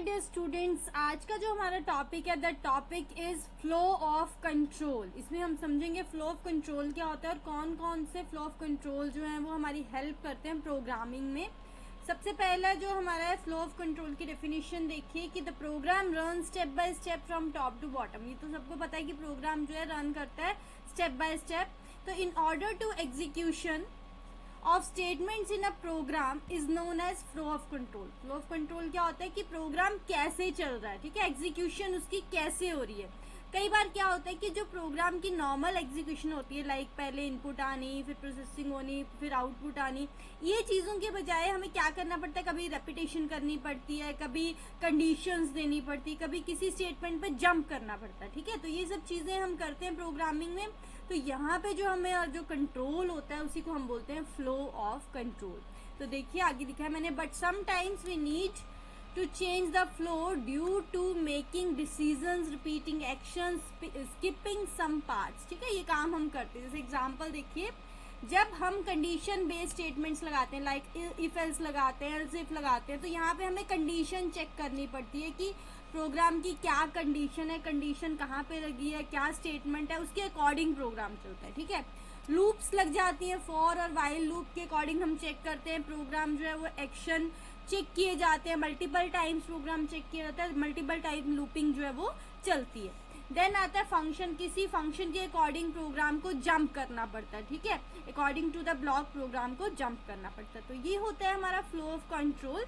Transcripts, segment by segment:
Hi dear students, आज का जो हमारा टॉपिक है the topic is flow of control. इसमें हम समझेंगे फ्लो ऑफ कंट्रोल क्या होता है और कौन कौन से फ्लो ऑफ कंट्रोल जो हैं वो हमारी हेल्प करते हैं प्रोग्रामिंग में। सबसे पहला जो हमारा है फ्लो ऑफ कंट्रोल की डेफिनेशन देखिए कि the program run step by step from top to bottom. ये तो सबको पता है कि प्रोग्राम जो है रन करता है स्टेप बाय स्टेप। तो in order to execution of statements in a program is known as flow of control. Flow of control क्या होता है कि प्रोग्राम कैसे चल रहा है, ठीक है, एग्जीक्यूशन उसकी कैसे हो रही है। कई बार क्या होता है कि जो प्रोग्राम की नॉर्मल एग्जीक्यूशन होती है, लाइक पहले इनपुट आनी, फिर प्रोसेसिंग होनी, फिर आउटपुट आनी, ये चीज़ों के बजाय हमें क्या करना पड़ता है, कभी रेपिटेशन करनी पड़ती है, कभी कंडीशंस देनी पड़ती है, कभी किसी स्टेटमेंट पे जंप करना पड़ता है, ठीक है। तो ये सब चीज़ें हम करते हैं प्रोग्रामिंग में। तो यहाँ पे जो हमें जो कंट्रोल होता है उसी को हम बोलते हैं फ्लो ऑफ कंट्रोल। तो देखिए आगे लिखा है मैंने, but sometimes we need to change the flow due to making decisions, repeating actions, skipping some parts, ठीक है। ये काम हम करते हैं। जैसे एग्जांपल देखिए, जब हम कंडीशन बेस्ड स्टेटमेंट्स लगाते हैं, लाइक इफ एल्स लगाते हैं, एल्स इफ लगाते हैं, तो यहाँ पे हमें कंडीशन चेक करनी पड़ती है कि प्रोग्राम की क्या कंडीशन है, कंडीशन कहाँ पे लगी है, क्या स्टेटमेंट है, उसके अकॉर्डिंग प्रोग्राम चलता है, ठीक है। लूप्स लग जाती हैं, फॉर और वाइल लूप के अकॉर्डिंग हम चेक करते हैं प्रोग्राम जो है वो एक्शन चेक किए जाते हैं, मल्टीपल टाइम्स प्रोग्राम चेक किया जाता है, मल्टीपल टाइम लूपिंग जो है वो चलती है। देन आता है फंक्शन, किसी फंक्शन के अकॉर्डिंग प्रोग्राम को जंप करना पड़ता है, ठीक है, according to the block program को जंप करना पड़ता है। तो ये होता है हमारा फ्लो ऑफ कंट्रोल,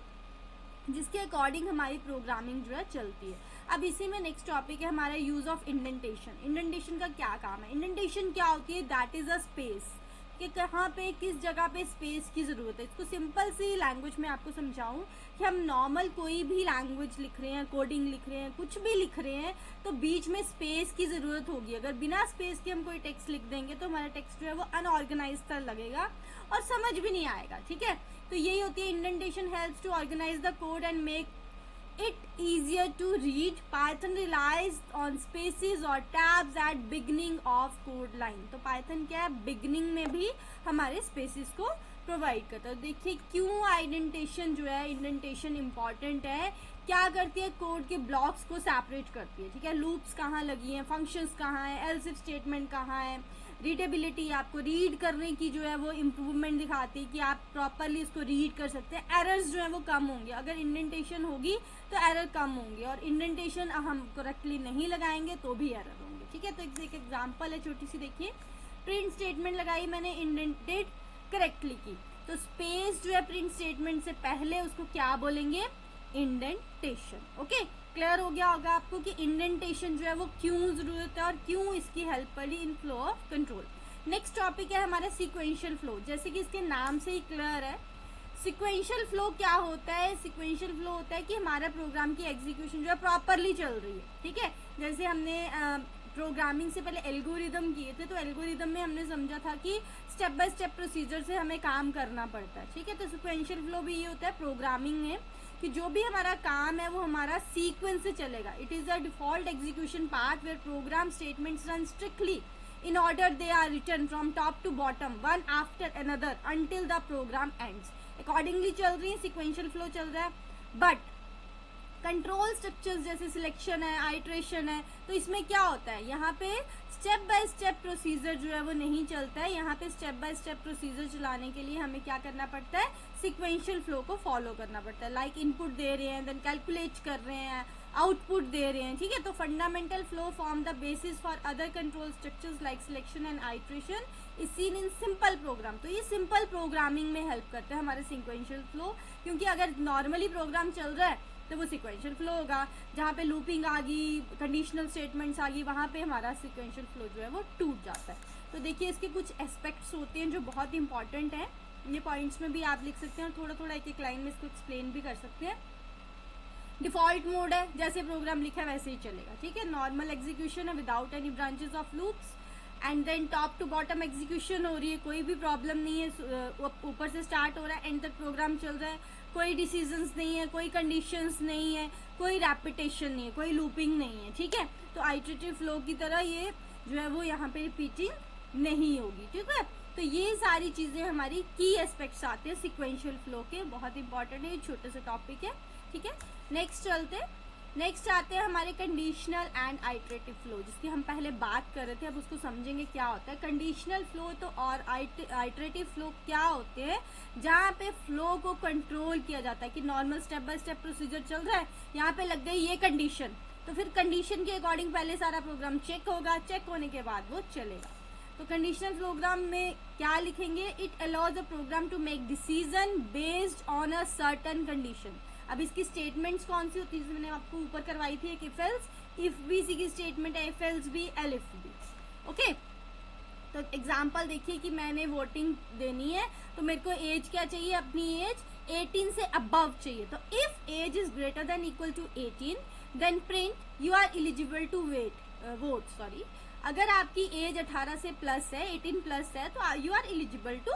जिसके अकॉर्डिंग हमारी प्रोग्रामिंग जो है चलती है। अब इसी में नेक्स्ट टॉपिक है हमारा यूज ऑफ इंडेंटेशन। इंडेंटेशन का क्या काम है? इंडेंटेशन क्या होती है? दैट इज अ स्पेस, कि कहाँ पे किस जगह पे स्पेस की जरूरत है। इसको सिंपल सी लैंग्वेज में आपको समझाऊं कि हम नॉर्मल कोई भी लैंग्वेज लिख रहे हैं, कोडिंग लिख रहे हैं, कुछ भी लिख रहे हैं, तो बीच में स्पेस की जरूरत होगी। अगर बिना स्पेस के हम कोई टेक्स्ट लिख देंगे तो हमारा टेक्स्ट जो है वो अनऑर्गेनाइज सा लगेगा और समझ भी नहीं आएगा, ठीक है। तो यही होती है indentation helps to organise the code and make it easier to read. Python relies on spaces or tabs at beginning of code line. तो Python क्या है, beginning में भी हमारे spaces को प्रोवाइड करता है। देखिए क्यों आइडेंटेशन जो है, इंडेंटेशन इंपॉर्टेंट है। क्या करती है, कोड के ब्लॉक्स को सेपरेट करती है, ठीक है। लूप्स कहाँ लगी हैं, फंक्शंस कहाँ है, एल्स इफ स्टेटमेंट कहाँ है, रीडेबिलिटी, आपको रीड करने की जो है वो इम्प्रूवमेंट दिखाती है कि आप प्रॉपरली इसको रीड कर सकते हैं। एरर्स जो है वो कम होंगे, अगर इंडेंटेशन होगी तो एरर कम होंगे, और इंडेंटेशन हम करेक्टली नहीं लगाएंगे तो भी एरर होंगे, ठीक है। तो एक एग्जाम्पल है छोटी सी, देखिए प्रिंट स्टेटमेंट लगाई मैंने, इंडेंटेड करेक्टली की, तो स्पेस जो है प्रिंट स्टेटमेंट से पहले उसको क्या बोलेंगे, इंडेंटेशन। ओके, क्लियर हो गया होगा आपको कि इंडेंटेशन जो है वो क्यों जरूरत है और क्यों इसकी हेल्प पड़ी in flow of control. Next topic है हमारा सीक्वेंशियल फ्लो। जैसे कि इसके नाम से ही क्लियर है, सीक्वेंशियल फ्लो क्या होता है। सीक्वेंशियल फ्लो होता है कि हमारा प्रोग्राम की एग्जीक्यूशन जो है प्रॉपरली चल रही है, ठीक है। जैसे हमने प्रोग्रामिंग से पहले एल्गोरिदम किए थे, तो एल्गोरिदम में हमने समझा था कि स्टेप बाय स्टेप प्रोसीजर से हमें काम करना पड़ता है, ठीक है। तो सीक्वेंशियल फ्लो भी ये होता है प्रोग्रामिंग में कि जो भी हमारा काम है वो हमारा सीक्वेंस से चलेगा। It is a default execution part where program statements run strictly in order they are written from top to bottom one after another until the program ends। accordingly चल रही है, sequential flow चल रहा है। but control structures जैसे selection है, iteration है, तो इसमें क्या होता है, यहाँ पे स्टेप बाय स्टेप प्रोसीजर जो है वो नहीं चलता है। यहाँ पे स्टेप बाय स्टेप प्रोसीजर चलाने के लिए हमें क्या करना पड़ता है, सीक्वेंशियल फ्लो को फॉलो करना पड़ता है। लाइक इनपुट दे रहे हैं, देन कैलकुलेट कर रहे हैं, आउटपुट दे रहे हैं, ठीक है। तो fundamental flow form the basis for other control structures like selection and iteration is seen in simple program. तो ये सिंपल प्रोग्रामिंग में हेल्प करता है हमारे सीक्वेंशियल फ्लो, क्योंकि अगर नॉर्मली प्रोग्राम चल रहा है तो वो सीक्वेंशियल फ्लो होगा। जहाँ पे लूपिंग आ गई, कंडीशनल स्टेटमेंट्स आ गई, वहाँ पे हमारा सीक्वेंशियल फ्लो जो है वो टूट जाता है। तो देखिए इसके कुछ एस्पेक्ट्स होते हैं जो बहुत इंपॉर्टेंट हैं, ये पॉइंट्स में भी आप लिख सकते हैं और थोड़ा थोड़ा एक एक लाइन में इसको एक्सप्लेन भी कर सकते हैं। डिफॉल्ट मोड है, जैसे प्रोग्राम लिखा है वैसे ही चलेगा, ठीक है। नॉर्मल एग्जीक्यूशन है without any branches of loops, and then top to bottom execution हो रही है, कोई भी प्रॉब्लम नहीं है, ऊपर से स्टार्ट हो रहा है, एंड तक प्रोग्राम चल रहा है, कोई डिसीजंस नहीं है, कोई कंडीशंस नहीं है, कोई रेपिटेशन नहीं है, कोई लूपिंग नहीं है, ठीक है। तो आइटरेटिव फ्लो की तरह ये जो है वो यहाँ पे रिपीटिंग नहीं होगी, ठीक है। तो ये सारी चीजें हमारी की एस्पेक्ट्स आते हैं सीक्वेंशियल फ्लो के, बहुत इंपॉर्टेंट है, छोटे से टॉपिक है, ठीक है। नेक्स्ट आते हैं हमारे कंडीशनल एंड आइटरेटिव फ्लो, जिसकी हम पहले बात कर रहे थे, अब उसको समझेंगे क्या होता है। कंडीशनल फ्लो तो और आइटरेटिव फ्लो क्या होते हैं, जहाँ पे फ्लो को कंट्रोल किया जाता है कि normal step by step procedure चल रहा है, यहाँ पे लग गई ये कंडीशन, तो फिर कंडीशन के अकॉर्डिंग पहले सारा प्रोग्राम चेक होगा, चेक होने के बाद वो चलेगा। तो कंडीशनल प्रोग्राम में क्या लिखेंगे, it allows a program to make decision based on a certain condition. अब इसकी स्टेटमेंट्स कौन सी होती है, मैंने आपको ऊपर करवाई थी, एक if else, if B C की स्टेटमेंट है, if else B, elif B. Okay, तो एग्जाम्पल देखिए कि मैंने वोटिंग देनी है, तो मेरे को एज क्या चाहिए, अपनी एज 18 से अबव चाहिए। तो if age is greater than equal to 18 then print you are eligible to vote. अगर आपकी एज 18 से प्लस है, 18 प्लस है, तो you are eligible to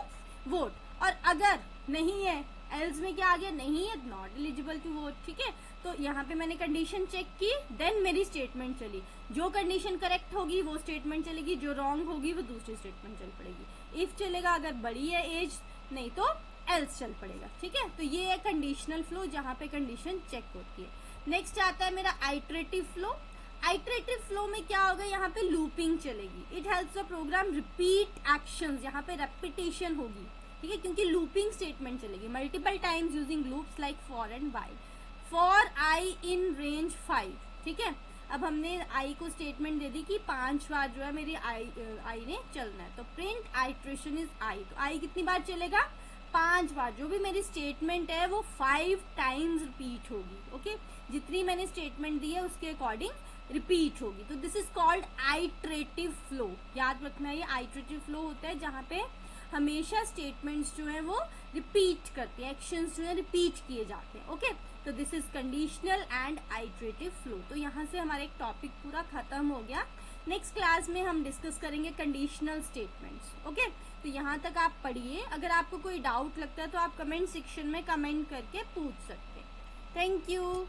vote. और अगर नहीं है, एल्स में क्या आ गया, नहीं है, नॉट एलिजिबल टू वोट। ठीक है, तो यहाँ पे मैंने कंडीशन चेक की, देन मेरी स्टेटमेंट चली। जो कंडीशन करेक्ट होगी वो स्टेटमेंट चलेगी, जो रॉन्ग होगी वो दूसरी स्टेटमेंट चल पड़ेगी। इफ चलेगा अगर बड़ी है एज, नहीं तो एल्स चल पड़ेगा। ठीक है, तो ये है कंडीशनल फ्लो, जहाँ पे कंडीशन चेक होती है। नेक्स्ट आता है मेरा आइटरेटिव फ्लो। आइटरेटिव फ्लो में क्या होगा, यहाँ पे लूपिंग चलेगी। It helps the program repeat actions, यहाँ पे रेपिटेशन होगी। ठीक है, क्योंकि लूपिंग स्टेटमेंट चलेगी multiple times using loops like for and while. For i in range 5। ठीक है, अब हमने आई को स्टेटमेंट दे दी कि 5 बार जो है मेरी आई ने चलना है, तो प्रिंट आइट्रेशन इज आई। तो आई कितनी बार चलेगा, 5 बार। जो भी मेरी स्टेटमेंट है वो 5 टाइम्स रिपीट होगी। ओके, जितनी मैंने स्टेटमेंट दी है उसके अकॉर्डिंग रिपीट होगी। तो this is called iterative flow. याद रखना, ये आइटरेटिव फ्लो होता है जहाँ पे हमेशा स्टेटमेंट्स जो है वो रिपीट करते हैं, एक्शंस जो है रिपीट किए जाते हैं। ओके, तो this is conditional and iterative flow. तो यहाँ से हमारा एक टॉपिक पूरा खत्म हो गया। नेक्स्ट क्लास में हम डिस्कस करेंगे कंडीशनल स्टेटमेंट्स। ओके, तो यहाँ तक आप पढ़िए। अगर आपको कोई डाउट लगता है तो आप कमेंट सेक्शन में कमेंट करके पूछ सकते हैं। Thank you.